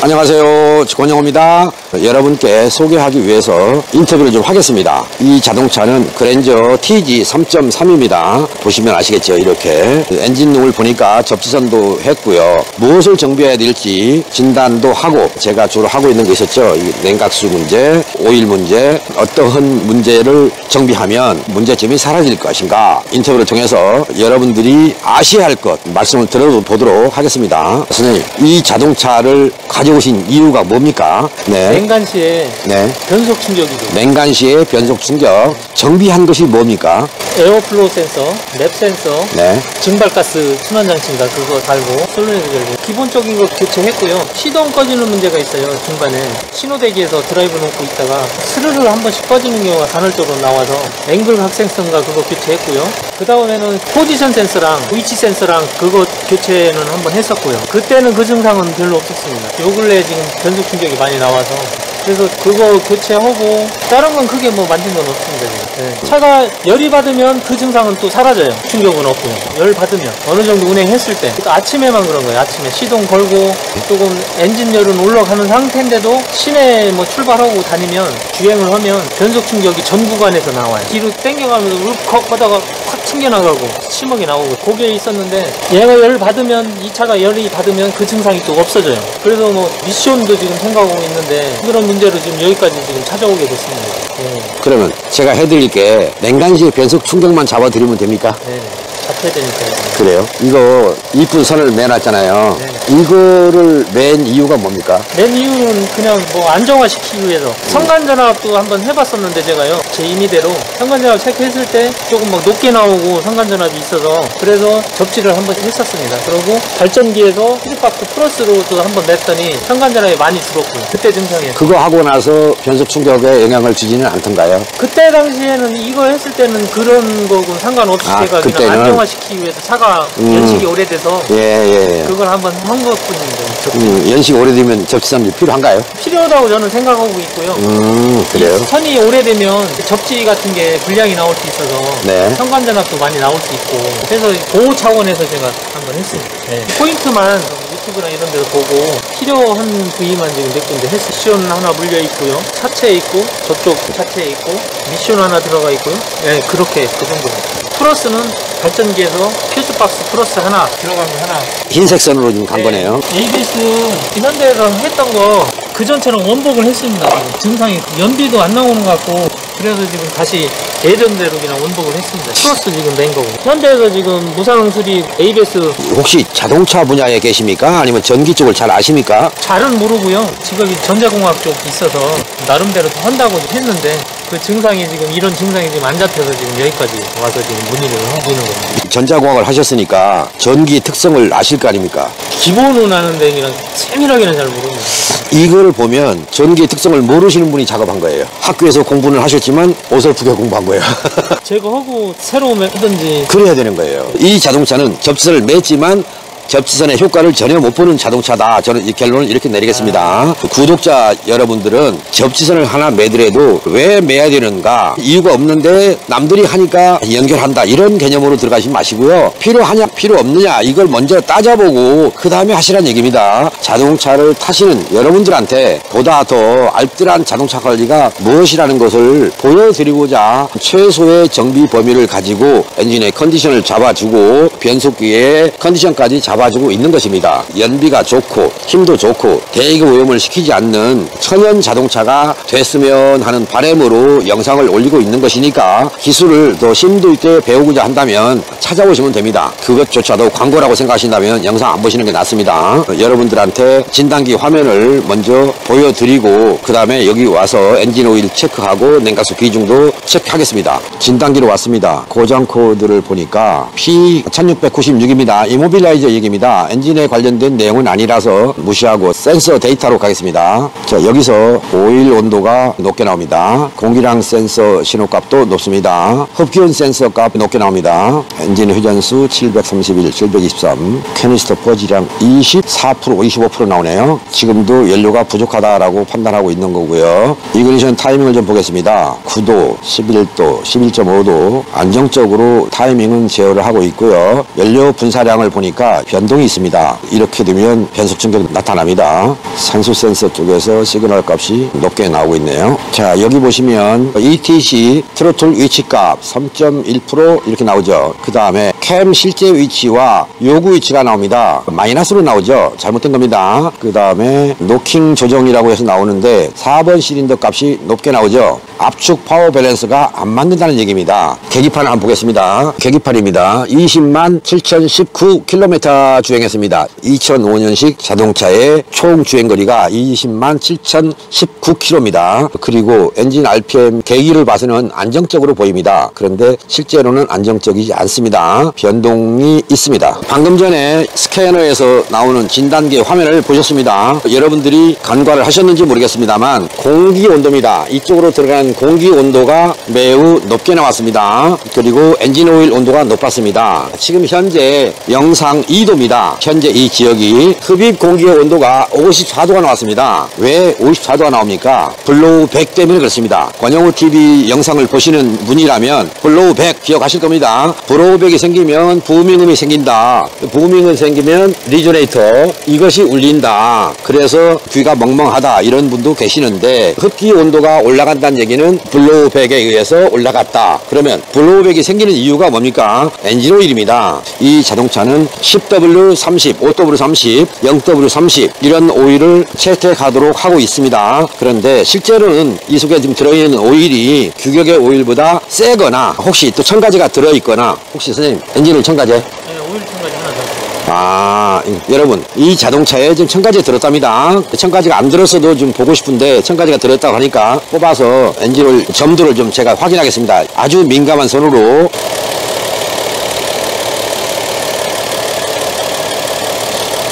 안녕하세요, 권영호입니다. 여러분께 소개하기 위해서 인터뷰를 좀 하겠습니다. 이 자동차는 그랜저 TG 3.3입니다. 보시면 아시겠죠? 이렇게 엔진룸을 보니까 접지선도 했고요. 무엇을 정비해야 될지 진단도 하고, 제가 주로 하고 있는 게 있었죠. 이 냉각수 문제, 오일 문제, 어떠한 문제를 정비하면 문제점이 사라질 것인가, 인터뷰를 통해서 여러분들이 아셔야 할 것 말씀을 들어보도록 하겠습니다. 선생님, 이 자동차를 가져오신 이유가 뭡니까? 네. 냉간시에 변속 충격이죠. 냉간시에 변속 충격. 정비한 것이 뭡니까? 에어플로우 센서, 랩 센서, 증발가스 순환장치인가 그거 달고 솔로네드 달고 기본적인 거 교체했고요. 시동 꺼지는 문제가 있어요. 중반에 신호대기에서 드라이브 놓고 있다가 스르르 한 번씩 꺼지는 경우가 간헐적으로 나와서 앵글 각생성과 그거 교체했고요. 그 다음에는 포지션 센서랑 위치 센서랑 그거 교체는 한번 했었고요. 그때는 그 증상은 별로 없었습니다. 요 근래 지금 변속 충격이 많이 나와서 그래서 그거 교체하고 다른 건 크게 뭐 만든 건 없습니다. 지금. 차가 열이 받으면 그 증상은 또 사라져요. 충격은 없고요. 열 받으면 어느 정도 운행했을 때 또 아침에만 그런 거예요. 아침에 시동 걸고 조금 엔진 열은 올라가는 상태인데도 시내 뭐 출발하고 다니면 주행을 하면 변속 충격이 전 구간에서 나와요. 뒤로 당겨가면서 울컥 하다가 확 튕겨나가고 심하게 나오고 그게 있었는데, 얘가 열 받으면, 이 차가 열이 받으면 그 증상이 또 없어져요. 그래서 뭐 미션도 지금 생각하고 있는데 그런 문제로 지금 여기까지 지금 찾아오게 됐습니다. 그러면 제가 해드릴게, 냉간시에 변속 충격만 잡아드리면 됩니까? 네. 잡혀야 되니까요. 그래요? 이거 이쁜 선을 매놨잖아요. 이거를 맨 이유가 뭡니까? 맨 이유는 그냥 뭐 안정화시키기 위해서. 성간전압도 한번 해봤었는데 제가요, 제 임의대로 성간전압 체크했을 때 조금 막 높게 나오고 성간전압이 있어서 그래서 접지를 한번 했었습니다. 그리고 발전기에서 힐박스 플러스로 또 한번 냈더니 성간전압이 많이 줄었고요. 그때 증상이에요. 그거 하고 나서 변속 충격에 영향을 주지는 않던가요? 그때 당시에는 이거 했을 때는 그런 거고 상관없이 제가 그때는? 그냥 안정화시키기 위해서 차가 연식이 오래돼서 그걸 한번 한 것뿐입니다. 연식이 오래되면 접지선이 필요한가요? 필요하다고 저는 생각하고 있고요. 그래요? 선이 오래되면 접지 같은 게 불량이 나올 수 있어서 성간전압도 많이 나올 수 있고, 그래서 보호 차원에서 제가 한번 했습니다. 포인트만 유튜브나 이런 데서 보고 필요한 부위만 지금 몇 군데 했어요. 미션 하나 물려 있고요, 차체에 있고, 저쪽 차체에 있고, 미션 하나 들어가 있고요. 그렇게 그 정도입니다. 플러스는 발전기에서 퓨즈박스 플러스 하나 들어간 거 하나. 흰색 선으로 지금 간 거네요. ABS 지난 데에서 했던 거 그 전처럼 원복을 했습니다. 증상이 연비도 안 나오는 것 같고, 그래서 지금 다시 예전대로 그냥 원복을 했습니다. 플러스 지금 낸 거고. 현대에서 지금 무상 수리 ABS. 혹시 자동차 분야에 계십니까? 아니면 전기 쪽을 잘 아십니까? 잘은 모르고요. 직업이 전자공학 쪽 있어서 나름대로 한다고 했는데 그 증상이 지금 이런 증상이 지금 안 잡혀서 지금 여기까지 와서 지금 문의를 하고 있는 겁니다. 전자공학을 하셨으니까 전기 특성을 아실 거 아닙니까? 기본은 아는데 그냥 세밀하게는 잘 모릅니다. 이걸 보면 전기의 특성을 모르시는 분이 작업한 거예요. 학교에서 공부는 하셨지만 어설프게 공부한 거예요. 제거하고 새로 하든지 그래야 되는 거예요. 이 자동차는 접지선을 맸지만 접지선의 효과를 전혀 못 보는 자동차다. 저는 이 결론을 이렇게 내리겠습니다. 구독자 여러분들은 접지선을 하나 매더라도 왜 매야 되는가, 이유가 없는데 남들이 하니까 연결한다, 이런 개념으로 들어가지 마시고요. 필요하냐 필요 없느냐 이걸 먼저 따져보고 그 다음에 하시란 얘기입니다. 자동차를 타시는 여러분들한테 보다 더 알뜰한 자동차 관리가 무엇이라는 것을 보여드리고자 최소의 정비 범위를 가지고 엔진의 컨디션을 잡아주고 변속기의 컨디션까지 잡아주고 있는 것입니다. 연비가 좋고 힘도 좋고 대기 오염을 시키지 않는 천연 자동차가 됐으면 하는 바람으로 영상을 올리고 있는 것이니까 기술을 더 심도 있게 배우고자 한다면 찾아오시면 됩니다. 그것조차도 광고라고 생각하신다면 영상 안 보시는 게 낫습니다. 여러분들한테 진단기 화면을 먼저 보여드리고 그 다음에 여기 와서 엔진 오일 체크하고 냉각수 비중도 체크하겠습니다. 진단기로 왔습니다. 고장 코드를 보니까 P1696입니다. 이모빌라이저 얘기입니다. 엔진에 관련된 내용은 아니라서 무시하고 센서 데이터로 가겠습니다. 자, 여기서 오일 온도가 높게 나옵니다. 공기량 센서 신호값도 높습니다. 흡기온 센서 값 높게 나옵니다. 엔진 회전수 731, 723, 캐니스터 퍼지량 24%, 25% 나오네요. 지금도 연료가 부족하다라고 판단하고 있는 거고요. 이그니션 타이밍을 좀 보겠습니다. 9도, 11도, 11.5도 안정적으로 타이밍은 제어를 하고 있고요. 연료 분사량을 보니까 변동이 있습니다. 이렇게 되면 변속 충격이 나타납니다. 산소 센서 쪽에서 시그널 값이 높게 나오고 있네요. 자, 여기 보시면 ETC 트로틀 위치값 3.1% 이렇게 나오죠. 그 다음에 캠 실제 위치와 요구 위치가 나옵니다. 마이너스로 나오죠. 잘못된 겁니다. 그 다음에 노킹 조정이라고 해서 나오는데 4번 실린더 값이 높게 나오죠. 압축 파워 밸런스가 안 맞는다는 얘기입니다. 계기판을 한번 보겠습니다. 계기판입니다. 20만 7019km 주행했습니다. 2005년식 자동차의 총 주행거리가 20만 7019km입니다. 그리고 엔진 RPM 계기를 봐서는 안정적으로 보입니다. 그런데 실제로는 안정적이지 않습니다. 변동이 있습니다. 방금 전에 스캐너에서 나오는 진단기 화면을 보셨습니다. 여러분들이 간과를 하셨는지 모르겠습니다만 공기 온도입니다. 이쪽으로 들어간 공기 온도가 매우 높게 나왔습니다. 그리고 엔진 오일 온도가 높았습니다. 지금 현재 영상 2도입니다. 현재 이 지역이 흡입 공기의 온도가 54도가 나왔습니다. 왜 54도가 나옵니까? 블로우 100 때문에 그렇습니다. 권영우 TV 영상을 보시는 분이라면 블로우 100 기억하실 겁니다. 블로우 100이 생기면 부밍음이 생긴다. 부밍음 생기면 리조네이터 이것이 울린다. 그래서 귀가 멍멍하다 이런 분도 계시는데 흡기 온도가 올라간다는 얘기는 블로우 100에 의해서 올라갔다. 그러면 블로우 100이 생기는 이유가 뭡니까? 엔진 오일입니다. 이 자동차는 10W30, 5W30, 0W30 이런 오일을 채택하도록 하고 있습니다. 그런데 실제로는 이 속에 지금 들어있는 오일이 규격의 오일보다 세거나 혹시 또 첨가제가 들어있거나 혹시 선생님 엔진오일 첨가제? 네, 오일 첨가제 하나 더. 여러분 이 자동차에 지금 첨가제 들었답니다. 첨가제가 안 들었어도 좀 보고 싶은데 첨가제가 들었다고 하니까 뽑아서 엔진오일 점도를 좀 제가 확인하겠습니다. 아주 민감한 손으로.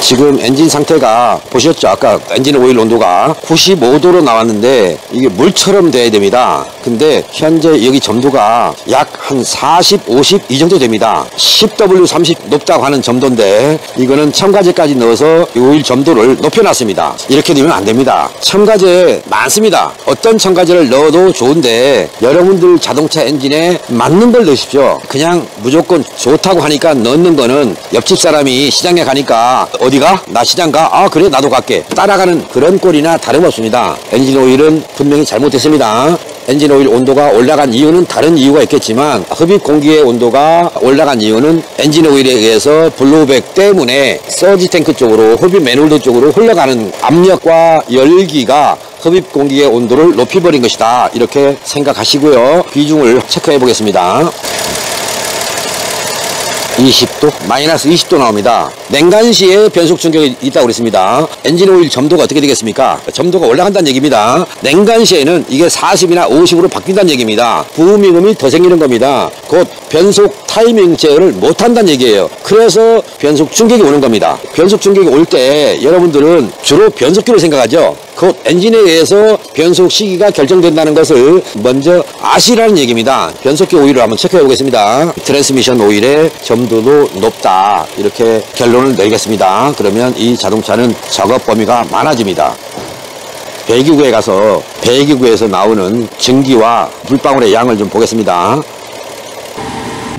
지금 엔진 상태가 보셨죠? 아까 엔진 오일 온도가 95도로 나왔는데 이게 물처럼 돼야 됩니다. 근데 현재 여기 점도가 약 한 40, 50 이 정도 됩니다. 10W30 높다고 하는 점도인데 이거는 첨가제까지 넣어서 오일 점도를 높여놨습니다. 이렇게 되면 안 됩니다. 첨가제 많습니다. 어떤 첨가제를 넣어도 좋은데 여러분들 자동차 엔진에 맞는 걸 넣으십시오. 그냥 무조건 좋다고 하니까 넣는 거는 옆집 사람이 시장에 가니까 어디가? 나 시장 가? 아 그래 나도 갈게. 따라가는 그런 꼴이나 다름없습니다. 엔진 오일은 분명히 잘못됐습니다. 엔진 오일 온도가 올라간 이유는 다른 이유가 있겠지만 흡입 공기의 온도가 올라간 이유는 엔진 오일에 의해서 블로우백 때문에 서지 탱크 쪽으로 흡입 매놀드 쪽으로 흘러가는 압력과 열기가 흡입 공기의 온도를 높여버린 것이다. 이렇게 생각하시고요. 비중을 체크해 보겠습니다. 20도, 마이너스 20도 나옵니다. 냉간 시에 변속 충격이 있다고 그랬습니다. 엔진 오일 점도가 어떻게 되겠습니까? 점도가 올라간다는 얘기입니다. 냉간 시에는 이게 40이나 50으로 바뀐다는 얘기입니다. 부음음이 더 생기는 겁니다. 곧 변속 타이밍 제어를 못한다는 얘기예요. 그래서 변속 충격이 오는 겁니다. 변속 충격이 올 때 여러분들은 주로 변속기를 생각하죠. 곧 엔진에 의해서 변속 시기가 결정된다는 것을 먼저 아시라는 얘기입니다. 변속기 오일을 한번 체크해 보겠습니다. 트랜스미션 오일의 점도도 높다. 이렇게 결론을 내리겠습니다. 그러면 이 자동차는 작업 범위가 많아집니다. 배기구에 가서 배기구에서 나오는 증기와 물방울의 양을 좀 보겠습니다.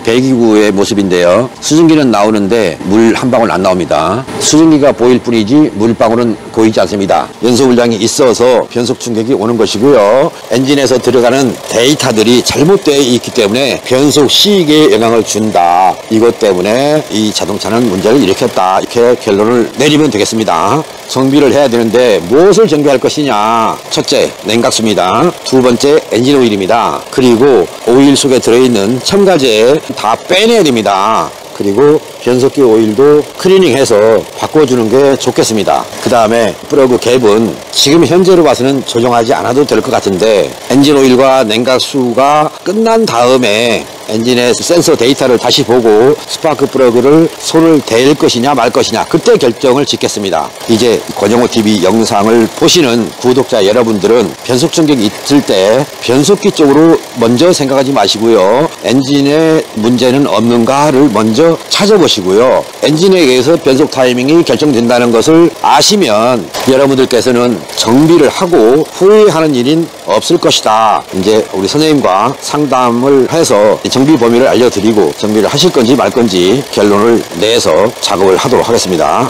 배기구의 모습인데요. 수증기는 나오는데 물 한 방울 안 나옵니다. 수증기가 보일 뿐이지 물방울은 보이지 않습니다. 연소 불량이 있어서 변속 충격이 오는 것이고요. 엔진에서 들어가는 데이터들이 잘못되어 있기 때문에 변속 시기에 영향을 준다. 이것 때문에 이 자동차는 문제를 일으켰다. 이렇게 결론을 내리면 되겠습니다. 정비를 해야 되는데 무엇을 정비할 것이냐. 첫째, 냉각수입니다. 두 번째, 엔진 오일입니다. 그리고 오일 속에 들어있는 첨가제 다 빼내야 됩니다. 그리고 변속기 오일도 클리닝해서 바꿔주는 게 좋겠습니다. 그 다음에 플러그 갭은 지금 현재로 봐서는 조정하지 않아도 될 것 같은데 엔진 오일과 냉각수가 끝난 다음에 엔진의 센서 데이터를 다시 보고 스파크 플러그를 손을 댈 것이냐 말 것이냐 그때 결정을 짓겠습니다. 이제 권영우TV 영상을 보시는 구독자 여러분들은 변속 충격이 있을 때 변속기 쪽으로 먼저 생각하지 마시고요. 엔진에 문제는 없는가를 먼저 찾아보시고요. 엔진에 의해서 변속 타이밍이 결정된다는 것을 아시면 여러분들께서는 정비를 하고 후회하는 일은 없을 것이다. 이제 우리 선생님과 상담을 해서 정비 범위를 알려드리고 정비를 하실 건지 말 건지 결론을 내서 작업을 하도록 하겠습니다.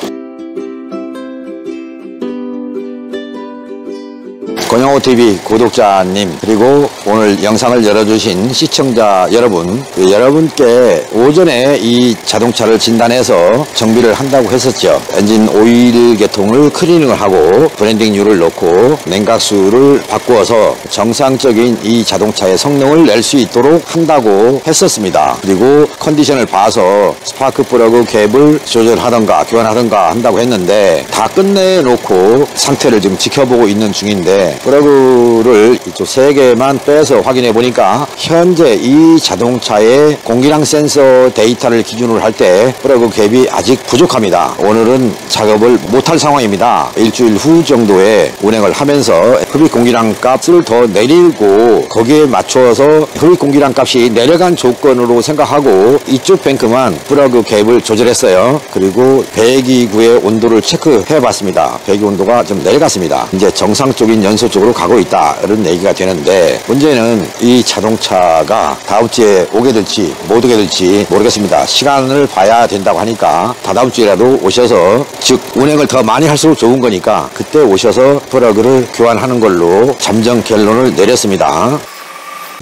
권영호TV 구독자님, 그리고 오늘 영상을 열어주신 시청자 여러분, 여러분께 오전에 이 자동차를 진단해서 정비를 한다고 했었죠. 엔진 오일 계통을 클리닝을 하고 브랜딩유를 넣고 냉각수를 바꾸어서 정상적인 이 자동차의 성능을 낼 수 있도록 한다고 했었습니다. 그리고 컨디션을 봐서 스파크 플러그 캡을 조절하던가 교환하던가 한다고 했는데 다 끝내놓고 상태를 지금 지켜보고 있는 중인데, 플러그를 이쪽 3개만 빼서 확인해 보니까 현재 이 자동차의 공기량 센서 데이터를 기준으로 할 때 플러그 캡이 아직 부족합니다. 오늘은 작업을 못할 상황입니다. 일주일 후 정도에 운행을 하면서 흡입 공기량 값을 더 내리고 거기에 맞춰서 흡입 공기량 값이 내려간 조건으로 생각하고 이쪽 뱅크만 플러그 캡을 조절했어요. 그리고 배기구의 온도를 체크해 봤습니다. 배기 온도가 좀 내려갔습니다. 이제 정상적인 연소 쪽으로 가고 있다, 이런 얘기가 되는데, 문제는 이 자동차가 다음 주에 오게 될지 못 오게 될지 모르겠습니다. 시간을 봐야 된다고 하니까 다다음 주에라도 오셔서, 즉 운행을 더 많이 할수록 좋은 거니까 그때 오셔서 플러그를 교환하는 걸로 잠정 결론을 내렸습니다.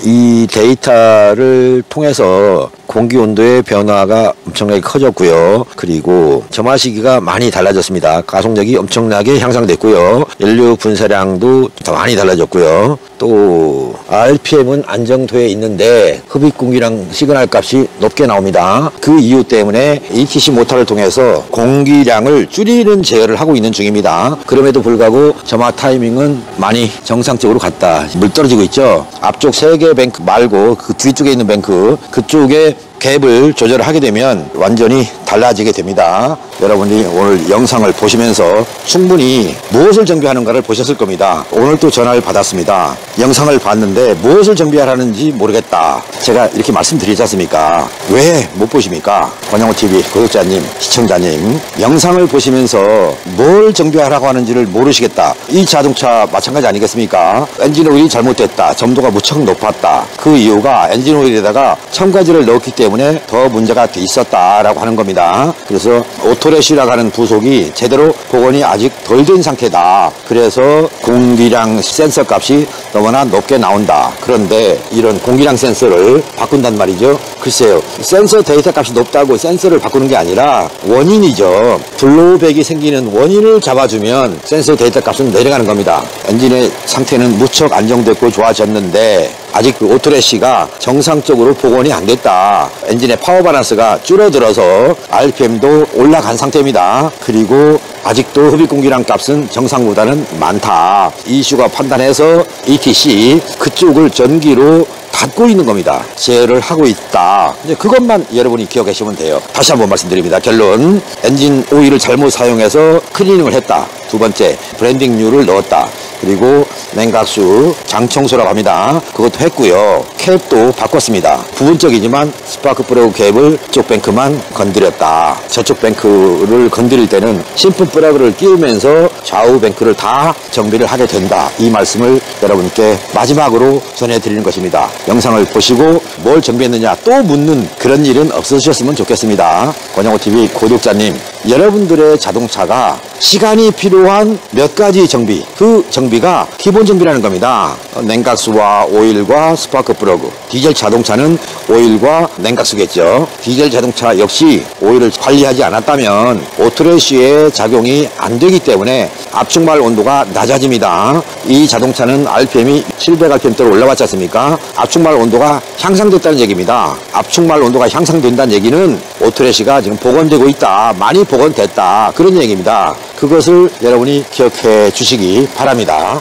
이 데이터를 통해서 공기 온도의 변화가 엄청나게 커졌고요. 그리고 점화 시기가 많이 달라졌습니다. 가속력이 엄청나게 향상됐고요. 연료 분사량도 더 많이 달라졌고요. 또 RPM은 안정도에 있는데 흡입 공기량 시그널 값이 높게 나옵니다. 그 이유 때문에 ETC 모터를 통해서 공기량을 줄이는 제어를 하고 있는 중입니다. 그럼에도 불구하고 점화 타이밍은 많이 정상적으로 갔다. 물 떨어지고 있죠. 앞쪽 3개 뱅크 말고 그 뒤쪽에 있는 뱅크, 그쪽에 갭을 조절하게 되면 완전히 달라지게 됩니다. 여러분이 오늘 영상을 보시면서 충분히 무엇을 정비하는가를 보셨을 겁니다. 오늘 또 전화를 받았습니다. 영상을 봤는데 무엇을 정비하라는지 모르겠다. 제가 이렇게 말씀드리지 않습니까? 왜 못 보십니까? 권영호TV 구독자님, 시청자님, 영상을 보시면서 뭘 정비하라고 하는지를 모르시겠다. 이 자동차 마찬가지 아니겠습니까? 엔진 오일이 잘못됐다. 점도가 무척 높았다. 그 이유가 엔진 오일에다가 첨가제를 넣었기 때문에 더 문제가 있었다라고 하는 겁니다. 그래서 오토레시라고 하는 부속이 제대로 복원이 아직 덜 된 상태다. 그래서 공기량 센서 값이 너무나 높게 나온다. 그런데 이런 공기량 센서를 바꾼단 말이죠. 글쎄요, 센서 데이터 값이 높다고 센서를 바꾸는 게 아니라 원인이죠. 블로우백이 생기는 원인을 잡아주면 센서 데이터 값은 내려가는 겁니다. 엔진의 상태는 무척 안정됐고 좋아졌는데 아직 그 오토레시가 정상적으로 복원이 안 됐다. 엔진의 파워 밸런스가 줄어들어서 RPM도 올라간 상태입니다. 그리고 아직도 흡입 공기량 값은 정상보다는 많다. 이 이슈가 판단해서 ETC 그쪽을 전기로 닫고 있는 겁니다. 제어를 하고 있다. 이제 그것만 여러분이 기억하시면 돼요. 다시 한번 말씀드립니다. 결론, 엔진 오일을 잘못 사용해서 클리닝을 했다. 두 번째, 브랜딩유를 넣었다. 그리고 냉각수 장청소라고 합니다. 그것도 했고요. 캡도 바꿨습니다. 부분적이지만 스파크 플러그 캡을 이쪽 뱅크만 건드렸다. 저쪽 뱅크를 건드릴 때는 신품 플러그를 끼우면서 좌우 뱅크를 다 정비를 하게 된다. 이 말씀을 여러분께 마지막으로 전해드리는 것입니다. 영상을 보시고 뭘 정비했느냐 또 묻는 그런 일은 없으셨으면 좋겠습니다. 권영호TV 구독자님, 여러분들의 자동차가 시간이 필요한 몇 가지 정비, 그 정비가 기본 정비라는 겁니다. 냉각수와 오일과 스파크 플러그, 디젤 자동차는 오일과 냉각수겠죠. 디젤 자동차 역시 오일을 관리하지 않았다면 오토레시의 작용이 안 되기 때문에 압축말 온도가 낮아집니다. 이 자동차는 RPM이 700rpm대로 올라왔지 않습니까? 압축말 온도가 향상됐다는 얘기입니다. 압축말 온도가 향상된다는 얘기는 오토레시가 지금 복원되고 있다. 많이 복원됐다. 그런 얘기입니다. 그것을 여러분이 기억해 주시기 바랍니다.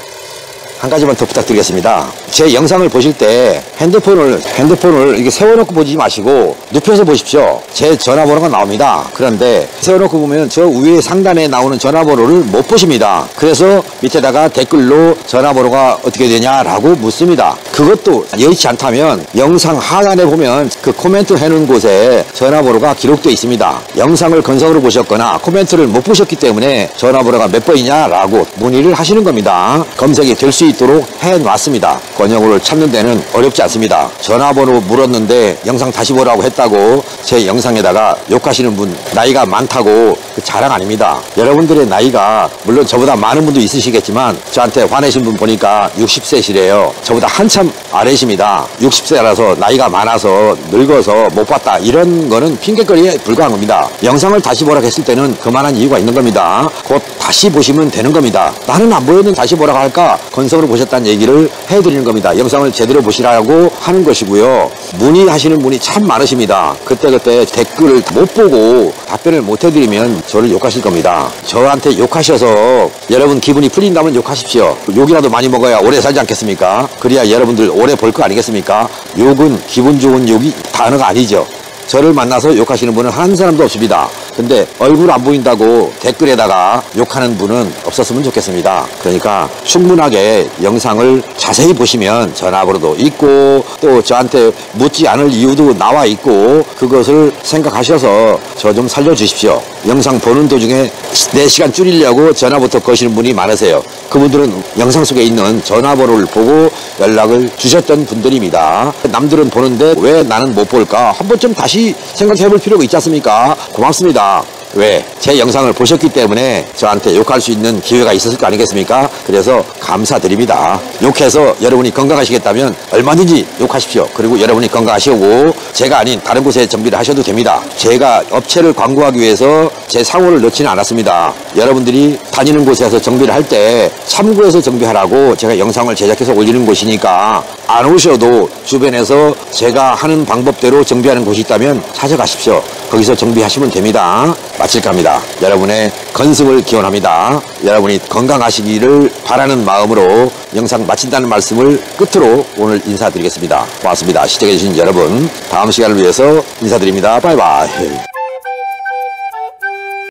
한 가지만 더 부탁드리겠습니다. 제 영상을 보실 때 핸드폰을 이렇게 세워놓고 보지 마시고 눕혀서 보십시오. 제 전화번호가 나옵니다. 그런데 세워놓고 보면 저 위에 상단에 나오는 전화번호를 못 보십니다. 그래서 밑에다가 댓글로 전화번호가 어떻게 되냐라고 묻습니다. 그것도 여의치 않다면 영상 하단에 보면 그 코멘트 해놓은 곳에 전화번호가 기록되어 있습니다. 영상을 건성으로 보셨거나 코멘트를 못 보셨기 때문에 전화번호가 몇 번이냐라고 문의를 하시는 겁니다. 검색이 될 수 있도록 해놨습니다. 번역을 찾는 데는 어렵지 않습니다. 전화번호 물었는데 영상 다시 보라고 했다고 제 영상에다가 욕하시는 분 나이가 많다고 그 자랑 아닙니다. 여러분들의 나이가 물론 저보다 많은 분도 있으시겠지만 저한테 화내신 분 보니까 60세시래요. 저보다 한참 아래십니다. 60세라서 나이가 많아서 늙어서 못 봤다 이런 거는 핑계거리에 불과한 겁니다. 영상을 다시 보라고 했을 때는 그만한 이유가 있는 겁니다. 곧 다시 보시면 되는 겁니다. 나는 안 보였는데 다시 보라고 할까? 건성으로 보셨다는 얘기를 해드리는 겁니다. 영상을 제대로 보시라고 하는 것이고요. 문의하시는 분이 참 많으십니다. 그때그때 댓글을 못 보고 답변을 못 해드리면 저를 욕하실 겁니다. 저한테 욕하셔서 여러분 기분이 풀린다면 욕하십시오. 욕이라도 많이 먹어야 오래 살지 않겠습니까? 그래야 여러분들 오래 볼 거 아니겠습니까? 욕은 기분 좋은 욕이 단어가 아니죠. 저를 만나서 욕하시는 분은 한 사람도 없습니다. 근데 얼굴 안 보인다고 댓글에다가 욕하는 분은 없었으면 좋겠습니다. 그러니까 충분하게 영상을 자세히 보시면 전화번호도 있고 또 저한테 묻지 않을 이유도 나와 있고 그것을 생각하셔서 저 좀 살려주십시오. 영상 보는 도중에 내 시간 줄이려고 전화부터 거시는 분이 많으세요. 그분들은 영상 속에 있는 전화번호를 보고 연락을 주셨던 분들입니다. 남들은 보는데 왜 나는 못 볼까? 한 번쯤 다시 생각해 볼 필요가 있지 않습니까? 고맙습니다. 왜? 제 영상을 보셨기 때문에 저한테 욕할 수 있는 기회가 있었을 거 아니겠습니까? 그래서 감사드립니다. 욕해서 여러분이 건강하시겠다면 얼마든지 욕하십시오. 그리고 여러분이 건강하시고 제가 아닌 다른 곳에 정비를 하셔도 됩니다. 제가 업체를 광고하기 위해서 제 상호를 넣지는 않았습니다. 여러분들이 다니는 곳에서 정비를 할 때 참고해서 정비하라고 제가 영상을 제작해서 올리는 곳이니까 안 오셔도 주변에서 제가 하는 방법대로 정비하는 곳이 있다면 찾아가십시오. 거기서 정비하시면 됩니다. 마칠까 합니다. 여러분의 건승을 기원합니다. 여러분이 건강하시기를 바라는 마음으로 영상 마친다는 말씀을 끝으로 오늘 인사드리겠습니다. 고맙습니다. 시청해주신 여러분 다음 시간을 위해서 인사드립니다. 바이바이.